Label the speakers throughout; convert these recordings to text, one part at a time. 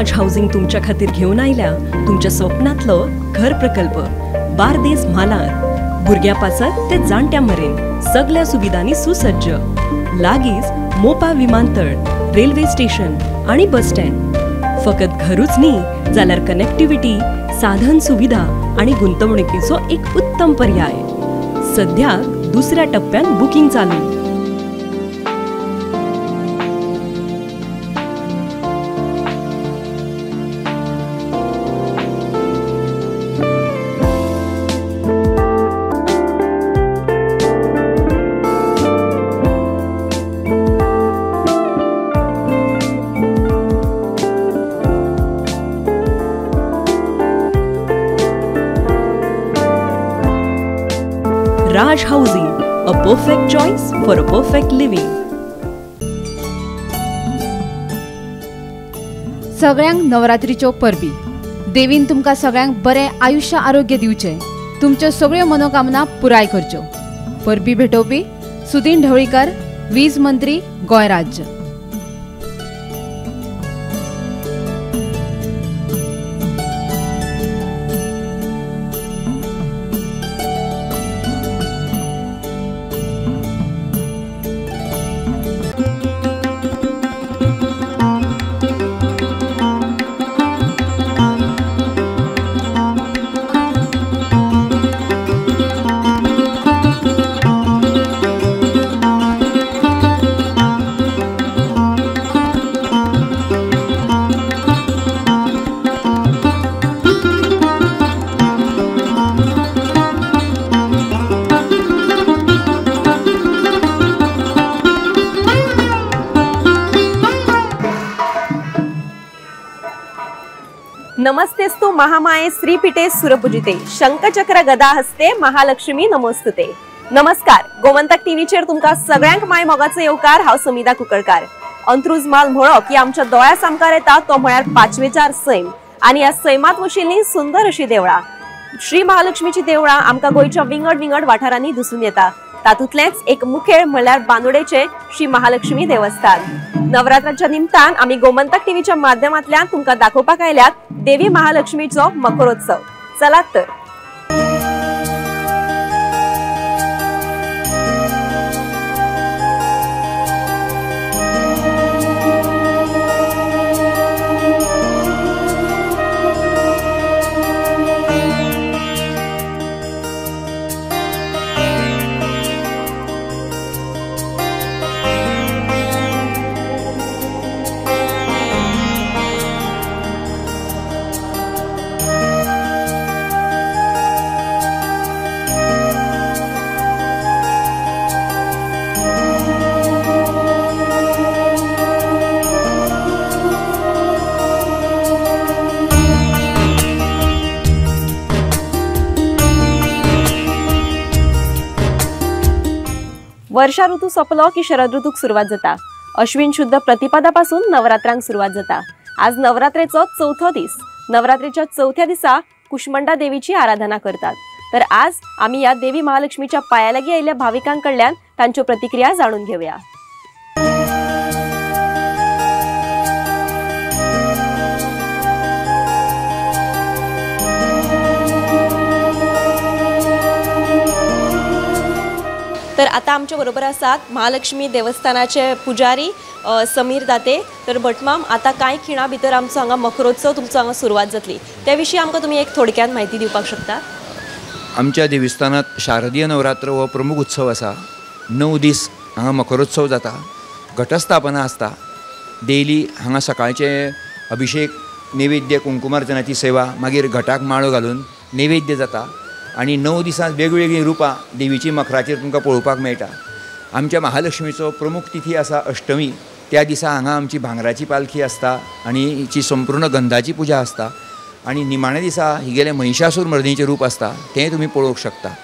Speaker 1: राज housing तुमच्या खातीर घेवन आयल्या तुमच्या स्वप्नांतलो घर प्रकल्प बार्देस म्हालार। भुरग्यां पासत ते जाणट्या मेरेन सगळ्या सुविधांनी सुसज्ज। लागींच मोपा विमानतळ, रेल्वे स्टेशन आणि बस स्टँड। फकत घरूच न्ही जाल्यार कनेक्टिव्हिटी, साधन सुविधा आणि गुंतवणुकीचो एक उत्तम पर्याय। सध्याक दुसऱ्या टप्प्यान बुकिंग चालू। Raj Housing, a perfect choice for a perfect living.
Speaker 2: सगळ्यांक नवरात्रीच्यो परबी। देवीन तुमकां सगळ्यांक बरें आयुष्य आरोग्य दिवचें, तुमच्यो सगळ्यो मनोकामना पुराय करच्यो। परबी भेटोवपी सुदीन ढवळीकर, वीज मंत्री, गोंय राज्य।
Speaker 3: नमस्तेस्तु महामाये श्रीपीठे सुरपूजिते शंखचक्र गदा हस्ते महालक्ष्मी नमोस्तुते। नमस्कार, गोमंतक टीव्हीचेर तुमकां सगळ्यांक माय मोगाचो येवकार। हांव समिधा कुंकळकार। अंत्रुज माल म्हळो की आमच्या दोळ्या सामकार येता तो म्हळ्यार पाचवेचार सैम आनी ह्या सैमात वशिल्लीं सुंदर अशी देवळां। श्री महालक्ष्मीची देवळां आमकां गोंयच्या विंगड विंगड वाठारांनी दिसून येता। तातूंतलेंच एक मुखेल म्हळ्यार बांदोडेचे श्री महालक्ष्मी देवस्थान। नवरात्राच्या निमतान आमी गोमंतक टीव्हीच्या माध्यमांतल्यान तुमकां दाखोवपाक आयल्यात देवी महालक्ष्मीचो मकरोत्सव। चलात तर। वर्षा ऋतू सोंपलो की शरद ऋतूक सुरवात जाता। अश्विन शुद्ध प्रतिपदापासून नवरात्रांक सुरवात जाता। आज नवरात्रेचो चौथो दीस। नवरात्रेच्या चौथ्या दिसा कुष्मंडा देवीची आराधना करतात। तर आज आम्ही या देवी महालक्ष्मीच्या पायालागी आयिल्ल्या भाविकांकडल्यान तांच्यो प्रतिक्रिया जाणून घेऊया। तर आता आमच्या बरोबर आसात महालक्ष्मी देवस्थानाचे पुजारी समीर दाते। तर भटमाम, आता कांय खिणा भितर आमचो हांगा मकरोत्सव तुमचो हांगा सुरवात जातली, त्या विशीं आमकां तुमी एक थोडक्यात म्हायती दिवपाक शकता?
Speaker 4: आमच्या देवस्थानात शारदीय नवरात्र हो प्रमुख उत्सव आसा। 9 दीस हांगा मकरोत्सव जाता। घटस्थापना आसता। डेली हांगा सकाळचे अभिषेक, नैवेद्य, कुंकुमार्चनाची सेवा, मागीर घटाक माळो घालून नैवेद्य जाता आणि 9 दिसांत वेगवेगळी रुपां देवीची मखराचेर तुमकां पळोवपाक मेळटा। आमच्या महालक्ष्मीचो प्रमुख तिथी आसा अष्टमी। त्या दिसा हांगा आमची भांगराची पालखी आसता आणि हिची संपूर्ण गंधाची पुजा आसता। आणि निमाण्या दिसा हिगेले महिषासूर मर्दिनीचें रूप आसता, तें तुमी पळोवंक शकता।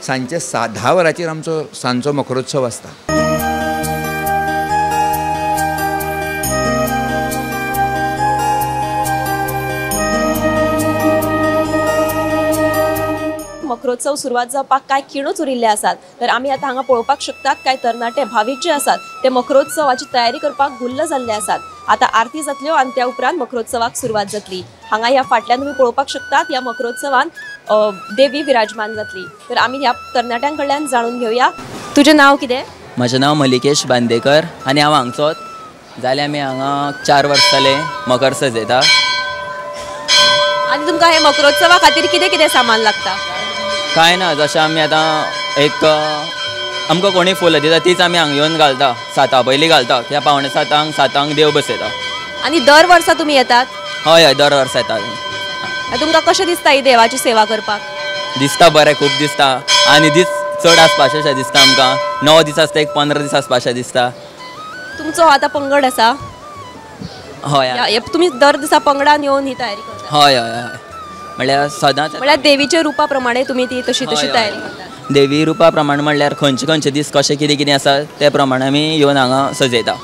Speaker 4: सांजचे 10 वरांचेर आमचो सांजचो मकरोत्सव आसता।
Speaker 3: मकरोत्सव सुरवात जावपाक काय खिणूच उरिल्ले आसात. तर आमी आतां हांगा पळोवपाक शकतात काय तरणाटे भाविक जे आसात ते मकरोत्सवाची तयारी करपाक गुल्ल जाल्ले आसात. आतां आरती जातल्यो आनी त्या उपरांत मकरोत्सवाक सुरवात जातली. हांगा ह्या फाटल्यान तुमी पळोवपाक शकतात ह्या मकरोत्सवान देवी विराजमान जातली. तर आमी ह्या तरणाट्यां कडल्यान जाणून घेवया. तुजें नांव कितें?
Speaker 5: म्हजें नांव मलिकेश बांदेकर आनी हांव हांगचोच. जाले आमी हांगा 4 वर्स जाले मकर सजयता.
Speaker 3: आनी तुमकां हे मकरोत्सवा खातीर कितें कितें सामान लागता?
Speaker 5: कांय ना, जशें आमी आतां एक आमकां कोणी फुलां दिता तीच आमी हांगा येवन घालता. 7 पयलीं घालता. ह्या पावणे 7 देव बसयता.
Speaker 3: आनी दर वर्सा तुमी येतात?
Speaker 5: हय हय, दर वर्सा येता.
Speaker 3: तुमकां कशें दिसता ही देवाची सेवा करपाक?
Speaker 5: दिसता बरें, खूब दिसता. आनी दीस चड आसपाचें अशें दिसता आमकां. 9 दीस आसता, एक 15 दीस आसपाचें दिसता.
Speaker 3: तुमचो आतां पंगड आसा?
Speaker 5: हय
Speaker 3: तुमी दर दिसा पंगडान येवन ही तयारी करता?
Speaker 5: हय हय हय, म्हणल्यार सदांच
Speaker 3: म्हणल्यार देवीच्या रुपा प्रमाणे तुमी ती तशी तयारी करता?
Speaker 5: देवी रुपा प्रमाणे म्हणल्यार खंयचे खंयचे दीस कशें कितें कितें आसा ते प्रमाणे आमी येवन हांगा सजयता.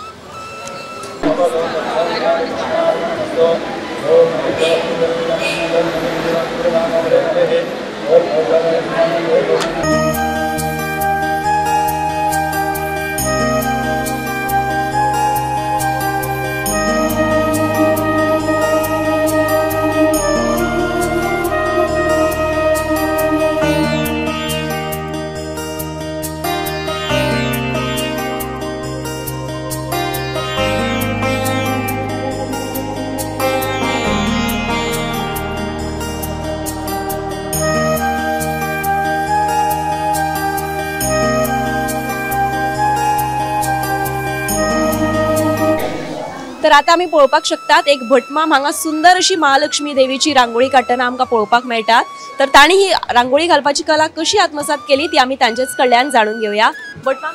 Speaker 3: तर आता आमी पळोवपाक शकतात एक भटमाम हांगा सुंदर अशी महालक्ष्मी देवीची रांगोळी काडटना आमकां पळोवपाक मेळटा. तर तांणी ही रांगोळी घालपाची कला कशी आत्मसात केली ती आमी तांचेच कडल्यान जाणून घेवया. भटमाम,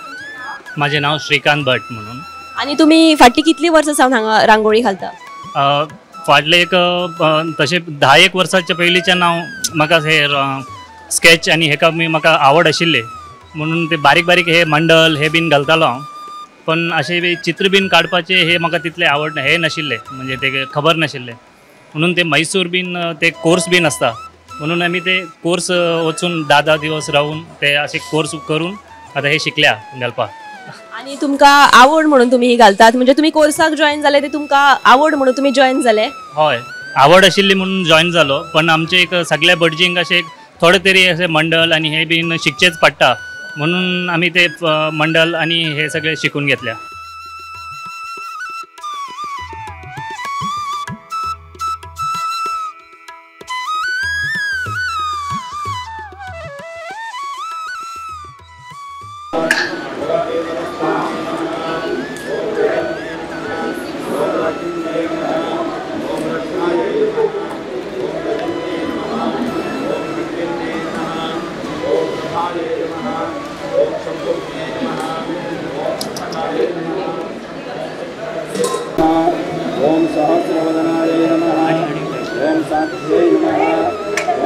Speaker 6: माझे नाव श्रीकांत भट म्हणून.
Speaker 3: आणि तुम्ही फाटली कितली वर्सां सावन हांगा रांगोळी घालता?
Speaker 6: फाटले एक तशें 10-1 वर्साच्या पयलींच्यान हांव म्हाका हे स्केच आनी हेका म्हाका आवड आशिल्ली म्हणून ते बारीक बारीक हे मंडल हे बीन घालतालो हांव. पण अशें चित्र बीन काडपाचे हे म्हाका तितले आवड हे नाशिल्ले, म्हणजे ते खबर नाशिल्ले. म्हणून ते मैसूर बीन ते कोर्स बीन आसता म्हणून आमी ते कोर्स वचून 10 दिवस रावून ते असे कोर्स करून आता हे शिकल्या घालपाक.
Speaker 3: आणि तुमकां आवड म्हणून तुम्ही ही घालतात, म्हणजे तुम्ही कोर्साक जॉईन जाले ते तुमकां आवड म्हणून तुम्ही जॉईन जाले?
Speaker 6: हय, आवड आशिल्ली म्हणून जॉईन जालो. पण आमचे एक सगळ्या भटजींक अशें थोडे तरी असे मंडल आणि हे बीन शिकचेच पडटा म्हणून आम्ही ते मंडल आणि हे सगळे शिकून घेतल्या.
Speaker 7: ओम सहस्रवदनाय नमः. ओम साक्षिये नमः.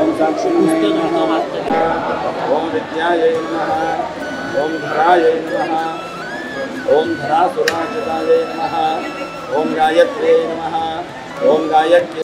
Speaker 7: ओम साक्षिण्ये नमः. ओम विद्याय नमः. ओम धराय नमः. ओम धरासुराचिताय नमः. ओम गायत्र्यै नमः. ओम गायत्री.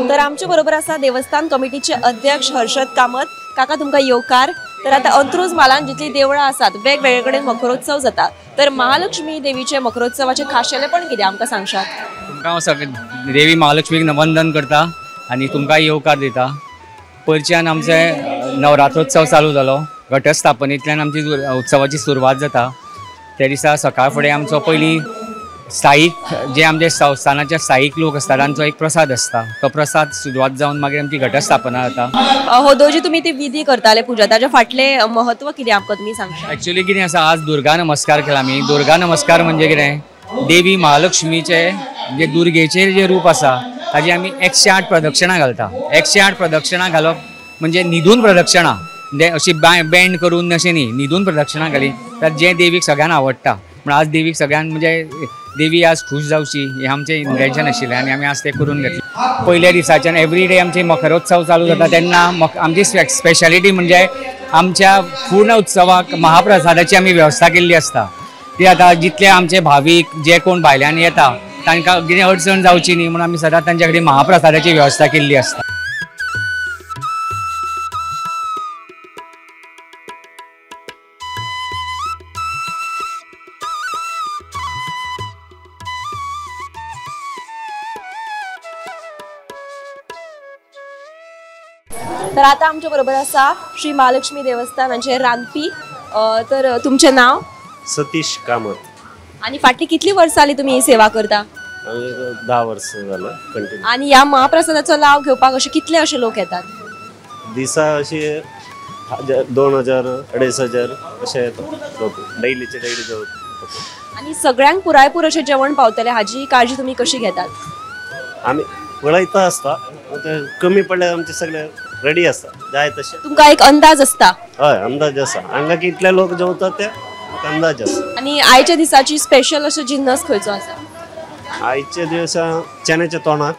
Speaker 3: तर आमच्या बरोबर असा देवस्थान कमिटीचे अध्यक्ष हर्षद कामत. काका तुमकां येवकार. तर आता अंत्रुज म्हालान जितली देवळां आसात वेगवेगळे कडेन मकरोत्सव जाता, तर महालक्ष्मी देवीचे मकरोत्सवाचे खाशेलेपण कितें आमकां सांगशात?
Speaker 8: तुमकां सगळे देवी महालक्ष्मीक वंदन करता आनी तुमकां येवकार दिता. पयरच्यान आमचे नवरात्रोत्सव चालू जालो. घटस्थापनेंतल्यान आमची उत्सवाची सुरवात जाता. त्या दिसा सकाळ फुडें आमचो पयलीं स्थायीक जे आमचे संस्थानाचे स्थायीक लोक आसता तांचो एक प्रसाद आसता. तो प्रसाद सुरवात जावन मागीर आमची घटस्थापना जाता.
Speaker 3: हो जी तुम्ही ती विधी करताले पूजा, ताचे फाटले महत्व कितें आमकां तुमी सांगशात?
Speaker 8: एक्चुअली कितें आसा, आज दुर्गा नमस्कार केला आमी. दुर्गा नमस्कार म्हणजे कितें, देवी महालक्ष्मीचे जे दुर्गेचें जे रूप आसा ताजी आमी 108 प्रदक्षिणा घालता. 108 प्रदक्षिणा घालप म्हणजे न्हिदून प्रदक्षिणा. म्हणजे अशी बँड करून अशें न्ही, न्हिदून प्रदक्षिणा घाली तर जें देवीक सगळ्यांक आवडटा. म्हण आज देवीक सगळ्यांक म्हणजे देवी आज खूश जावची हें आमचें इंटेंशन आशिल्लें आनी आमी आज तें करून घेतलें. पयल्या दिसाच्यान एवरी डे आमची मकरोत्सव चालू जाता तेन्ना आमची स्पेशालिटी म्हणजे आमच्या पूर्ण उत्सवाक महाप्रसादाची आमी वेवस्था केल्ली आसता. ती आतां जितले आमचे भावीक जे कोण भायल्यान येता तांकां कितें अडचण जावची न्ही म्हणून आमी सदांच तांचे कडेन महाप्रसादाची वेवस्था केल्ली आसता.
Speaker 3: तर आता आमच्या बरोबर असा श्री महालक्ष्मी देवस्थानाचे रांदपी. तर तुमचे नाव?
Speaker 9: सतीश कामत.
Speaker 3: आणि फाटली कितली वर्सां जाली तुम्ही ही सेवा करता?
Speaker 9: आम्ही 10 वर्ष झालं कंटिन्यू.
Speaker 3: आणि या महाप्रसादाचो लाव घेवपाक अशे कितले अशे लोक येतात?
Speaker 9: दिसा अशी 2000 2500 अशे येतात लोक डेलीचे डेली जेवतात.
Speaker 3: आणि सगळ्यांक पुरायपूर अशें जेवण पावतले हाजी काळजी तुम्ही कशी घेतात?
Speaker 9: आम्ही वळयता आसता ते कमी पडल्यार आमचे सगळे रेडी आसता जाय तशें.
Speaker 3: तुमकां एक अंदाज असता?
Speaker 9: हय अंदाज आसा हांगा कितले लोक जेवतात ते अंदाज आसा.
Speaker 3: आणि आयच्या दिसाची स्पेशल असो जिन्नस खंयचो आसा?
Speaker 9: आयच्या दिवसा चण्याच्या तोंडाक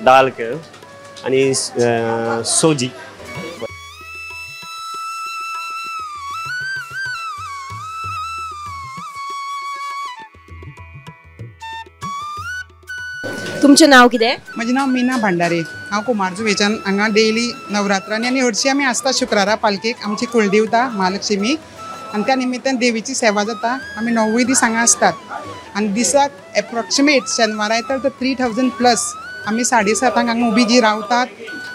Speaker 9: दाल केळ आणि सोजी.
Speaker 3: तुमचे नाव कितें?
Speaker 10: म्हजें नांव मीना भांडारे. हांव कुमारजुवेच्यान हांगा डेली नवरात्रांनी आनी हरशीं आमी आसता शुक्रारा पालखेक. आमची कुलदेवता महालक्ष्मी आनी त्या निमित्तान देवीची सेवा जाता. आमी 9 दीस हांगा आसतात आनी दिसाक एप्रॉक्सिमेट शेनवारा येता तर 3000+ आमी 7:30 हांगा उबी जी रावतात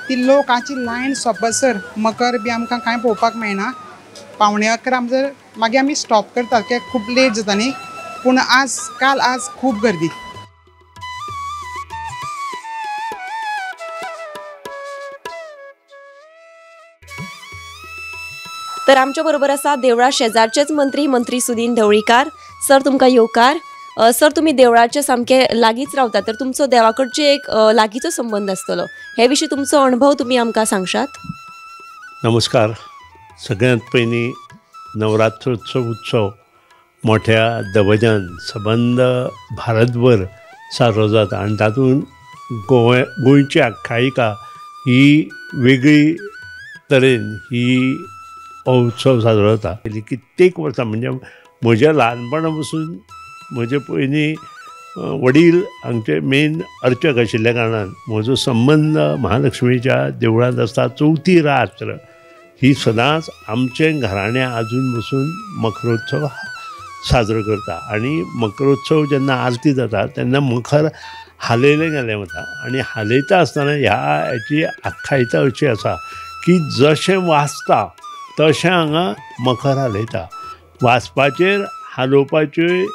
Speaker 10: ती लोकांची लायन सोंपसर मकर बी आमकां कांय पळोवपाक मेळना. 11:15 आमचो मागीर आमी स्टॉप करतात कित्याक खूब लेट जाता न्ही. पूण आज खूब गर्दी.
Speaker 3: तर आमच्या बरोबर आसा देवळा शेजारचेच मंत्री सुदीन ढवळीकार. सर तुमकां येवकार. सर तुम्ही देवळाचे सामके लागींच रावतात तर तुमचो देवाकडचे एक लागींचो संबंध आसतलो. हे विशीं तुमचो अनुभव तुम्ही आमकां सांगशात?
Speaker 11: नमस्कार. सगळ्यांत पयलीं नवरात्रोत्सव उत्सव मोठ्या दबाज्यान सबंद भारतभर साजरो जाता आनी तातूंत गोंयची आख्यायिका ही वेगळी तरेन ही उत्सव साजरो जाता. कित्येक वर्सां म्हणजे म्हज्या ल्हानपणा पसून म्हजे पयलीं वडील हांगचे मेन अर्चक आशिल्ल्या कारणान म्हजो संबंद महालक्ष्मीच्या देवळांत आसता. चवथी रात्र ही सदांच आमचे घराण्या आजून बसून मकरोत्सव साजरो करता आनी मकरोत्सव जेन्ना आरती जाता तेन्ना मखर हालयलें गेलें वता आनी हालयता आसतना हाची आख्यायिका अशी आसा की जशें वाजता तशें हांगा मखर हालयता. वाजपाचेर हालोवपाचें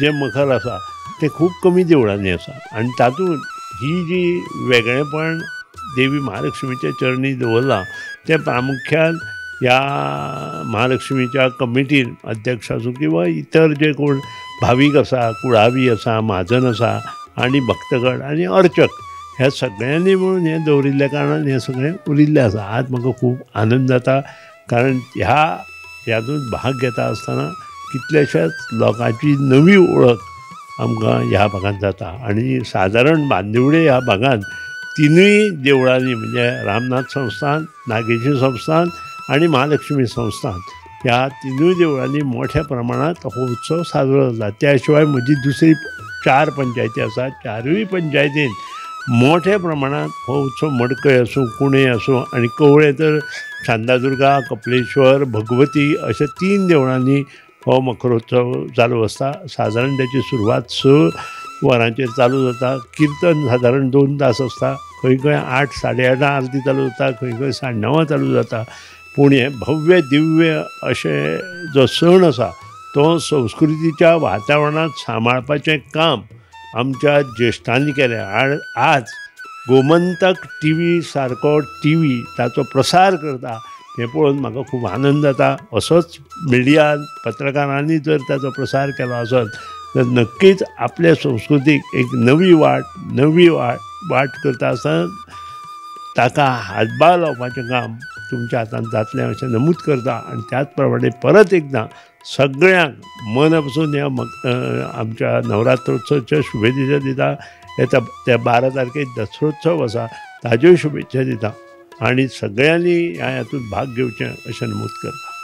Speaker 11: जें मखर आसा तें खूब कमी देवळांनी आसा आनी तातूंत ही जी वेगळेपण देवी महालक्ष्मीच्या चरणी दवरलां तें प्रामुख्यान ह्या महालक्ष्मीच्या कमिटीन अध्यक्ष आसूं किंवा इतर जे कोण भावीक आसा कुळावी आसा महाजन आसा आनी भक्तगण आनी अर्चक ह्या सगळ्यांनी मेळून हें दवरिल्ल्या कारणान हें सगळें उरिल्लें आसा. आज म्हाका खूब आनंद जाता कारण ह्यातूंत भाग घेता आसतना कितल्याशाच लोकांची नवी ओळख आमकां ह्या भागांत जाता. आनी सादारण बांदिवडे ह्या भागांत 3 देवळांनी म्हणजे रामनाथ संस्थान, नागेशी संस्थान आनी महालक्ष्मी संस्थान ह्या 3 देवळांनी मोठ्या प्रमाणांत हो उत्सव साजरो जाता. त्या शिवाय म्हजी दुसरी 4 पंचायती आसा. 4य पंचायतीन मोठ्या प्रमाणांत हो उत्सव मडकय आसूं कुणे आसूं आनी कवळे तर शांतादुर्गा कपलेश्वर भगवती अशा 3 देवळांनी हो मकरोत्सव चालू आसता. सादारण त्याची सुरवात 6 वरांचेर चालू जाता. कीर्तन सादारण 2 तास आसता. खंय खंय 8 8:30 आरती चालू जाता, खंय खंय 9:30 चालू जाता. पूण हे भव्य दिव्य अशे जो सण आसा तो संस्कृतीच्या वातावरणात सांबाळपाचें काम आमच्या ज्येश्ठांनी केलें. आज गोमंतक TV सारको TV ताचो प्रसार करता हें पळोवन म्हाका खूब आनंद जाता. असोच मिडियान पत्रकारांनी जर ताचो प्रसार केलो आसत तर नक्कीच आपल्या संस्कृतीक एक नवी वाट करता आसतना ताका हातभार लावपाचें काम तुमच्या हातान जातलें अशें नमूद करता आनी त्याच प्रमाणे परत एकदां सगळ्यांक मनापासून ह्या आमच्या नवरात्रोत्सवाच्या शुभेच्छा दिता. येता त्या 12 तारखेक दसरोत्सव आसा ताज्योय शुभेच्छा दिता आनी सगळ्यांनी ह्या हातूंत भाग घेवचें अशें नमूद करता.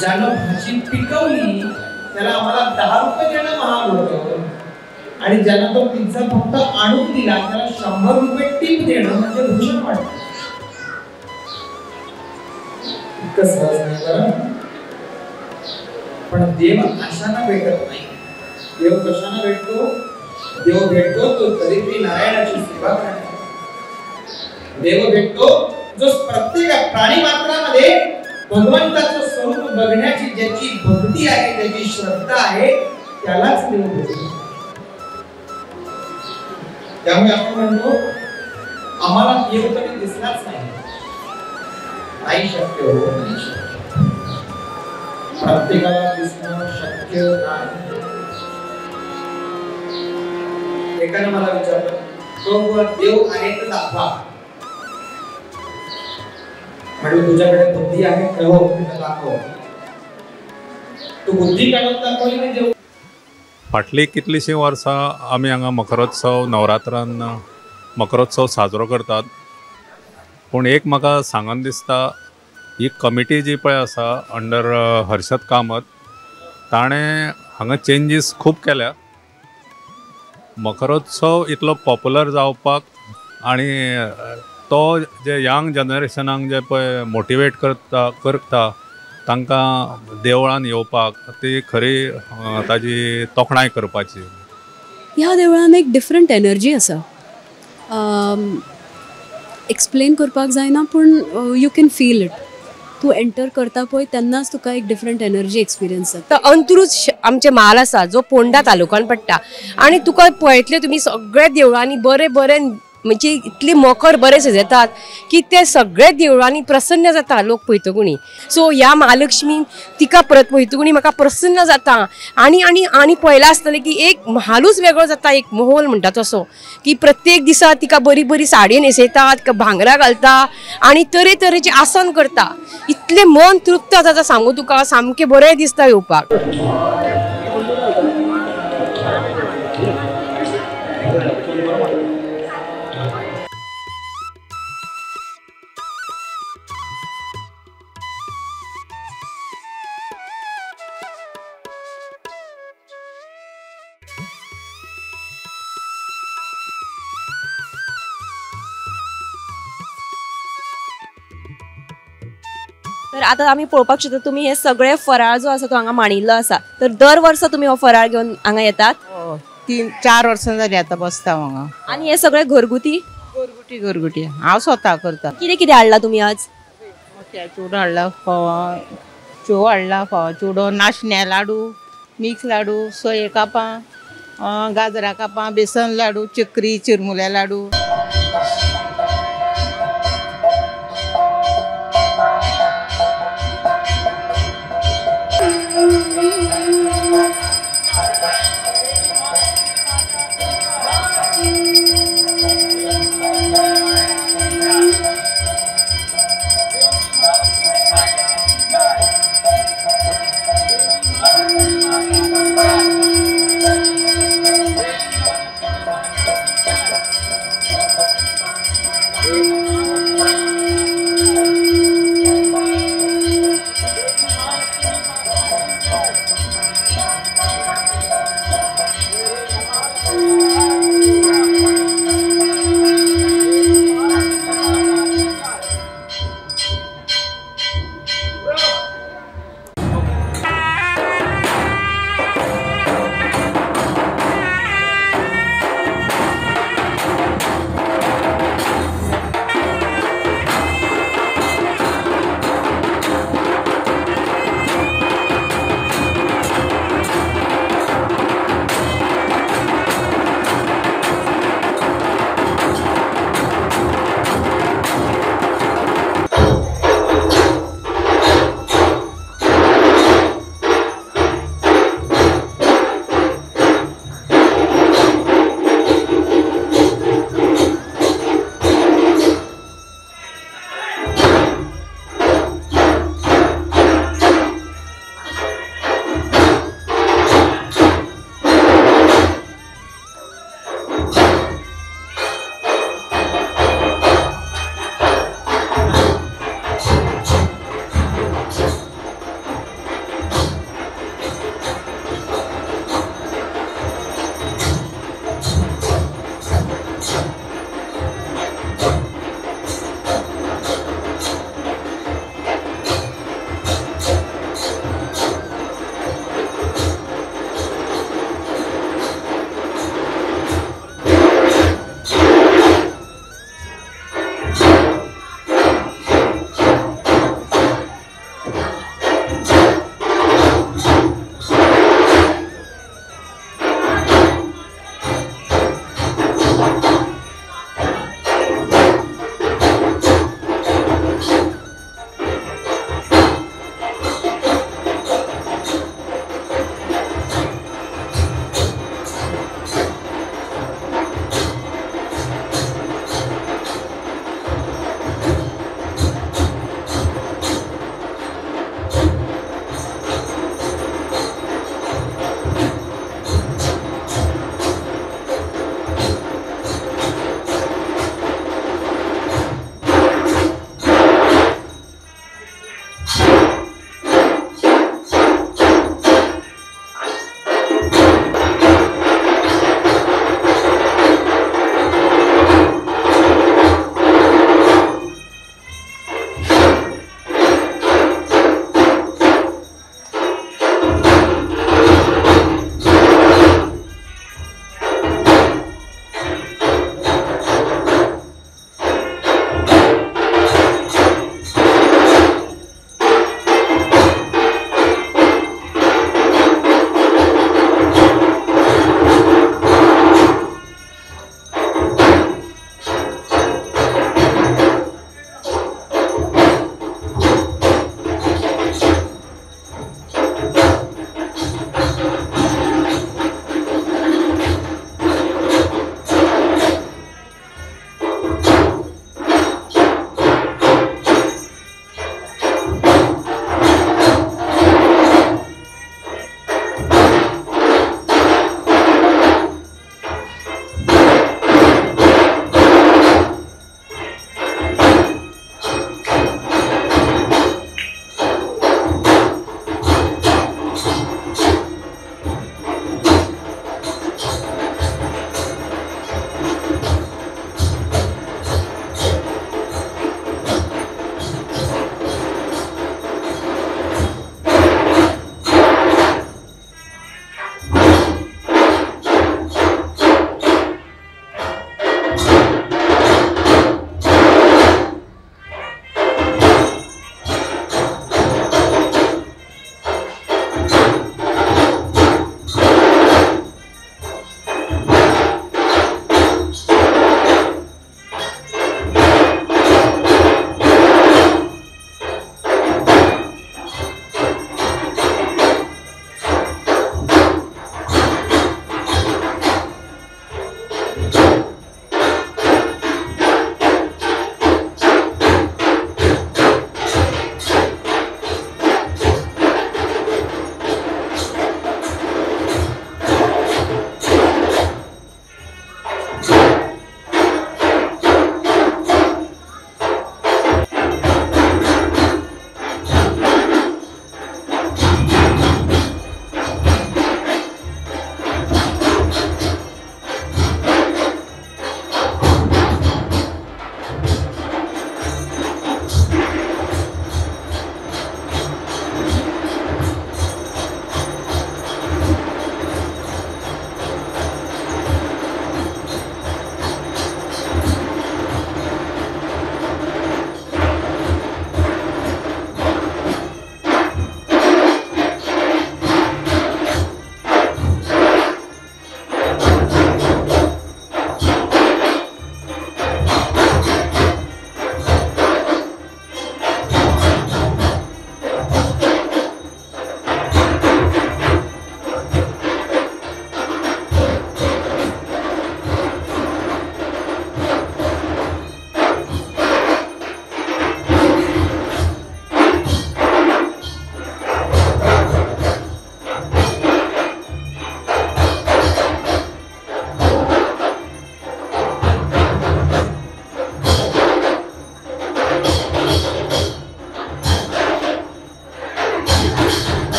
Speaker 12: ज्यानं भाजी पिकवली त्याला आम्हाला 10 रुपये देणं महाग होतं आणि ज्यानं तो पिझ्झा फक्त आणून दिला त्याला 100 रुपये टिप देणं म्हणजे भूषण वाटतं. इतकं सहज नाही बरं. पण देव अशानं भेटत नाही. देव कशानं भेटतो? देव भेटतो तो दरिद्री नारायणाची सेवा करण्याचा. देव भेटतो जो प्रत्येक प्राणी मात्रामध्ये भगवंताचं स्वरूप बघण्याची ज्याची भक्ती आहे ज्याची श्रद्धा आहे त्यालाच देव भेटतो. त्यामुळे आपण म्हणतो आम्हाला देव कधी दिसलाच नाही शक्य हो नाही शक्य. प्रत्येकाला दिसणं शक्य नाही. एकाने मला विचारलं तो देव आहे तर दाखवा. म्हणजे तुझ्याकडे बुद्धी आहे का? हो दाखव. तू बुद्धी काढून दाखवली म्हणजे.
Speaker 13: फाटली कितलीशीं वर्सां आमी हांगा मकरोत्सव नवरात्रान मकरोत्सव साजरो करतात. पूण एक म्हाका सांगन दिसता ही कमिटी जी पळय आसा अंडर हर्षद कामत ताणें हांगा चेंजीस खूब केल्या. मकरोत्सव इतलो पॉप्युलर जावपाक आनी तो जे यंग जनरेशनाक जे पळय मोटिवेट करता तांकां देवळान येवपाक ती खरी ताजी तोखणाय करपाची.
Speaker 14: ह्या देवळान एक डिफरंट एनर्जी आसा. एक्सप्लेन करपाक जायना पूण यू कॅन फील इट. तू एंटर करता पळय तेन्नाच तुका एक डिफरंट एनर्जी एक्सपिरियन्स जाता.
Speaker 3: अंत्रूज आमचे म्हाल आसा जो पोंडा तालुकान पडटा आनी तुका पळयतले तुमी सगळ्या देवळांनी बरें बरें म्हणजे इतली मकर बरें सजयतात की ते सगळे देवळांनी प्रसन्न जाता लोक पळयतकुणी. सो ह्या महालक्ष्मी तिका पळयतकुणी म्हाका प्रसन्न जाता. आनी आनी आनी पळयलां आसतलें की एक म्हालूच वेगळो जाता. एक मोहोल म्हणटा तसो की प्रत्येक दिसा तिका बरी बरी साडी न्हेसयतात भांगरां घालता आनी तरेतरेचें आसन करता. इतलें मन तृप्त जाता सांगू तुका. सामकें बरें दिसता येवपाक. तर आता आम्ही पळोवपाक शकता तुम्ही हे सगळे फराळ जो आसा तो हांगा मांडिल्लो आसा. तर दर वर्सा तुम्ही हो फराळ घेवन हांगा येतात?
Speaker 15: 3-4 वर्सां जाली आतां बसता हांगा.
Speaker 3: आणि हे सगळे घरगुती
Speaker 15: घरगुती हांव स्वता करता.
Speaker 3: कितें कितें हाडला तुम्ही आज?
Speaker 15: चूडो हाडला, फोव चोव हाडला, फोव चुडो, नाशण्या लाडू, मिक्स लाडू, सोये कापां, गाजरा कापां, बेसन लाडू, चकरी, चिरमुल्या लाडू.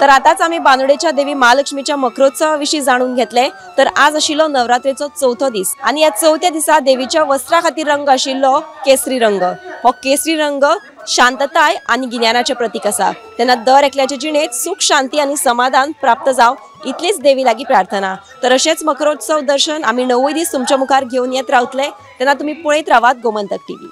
Speaker 3: तर आताच आम्ही बांदोडेच्या देवी महालक्ष्मीच्या मकरोत्सवाविषयी जाणून घेतले। तर आज आशिल्लो नवरात्रेचो चौथो दीस आणि या चौथ्या दिसा देवीच्या वस्त्रा खातीर रंग आशिल्लो केसरी रंग। हो केसरी रंग शांतताय आणि गिन्यानाचे प्रतीक आसा। तेन्ना दर एकल्याच्या जिणेत सुख शांती आणि समाधान प्राप्त जाव इतलीच देवी लागीं प्रार्थना। तर अशेंच मकरोत्सव दर्शन आम्ही 9 दीस तुमच्या मुखार घेऊन येत रावतले। तेन्ना तुम्ही पळयत रावात गोमंतक टीव्ही।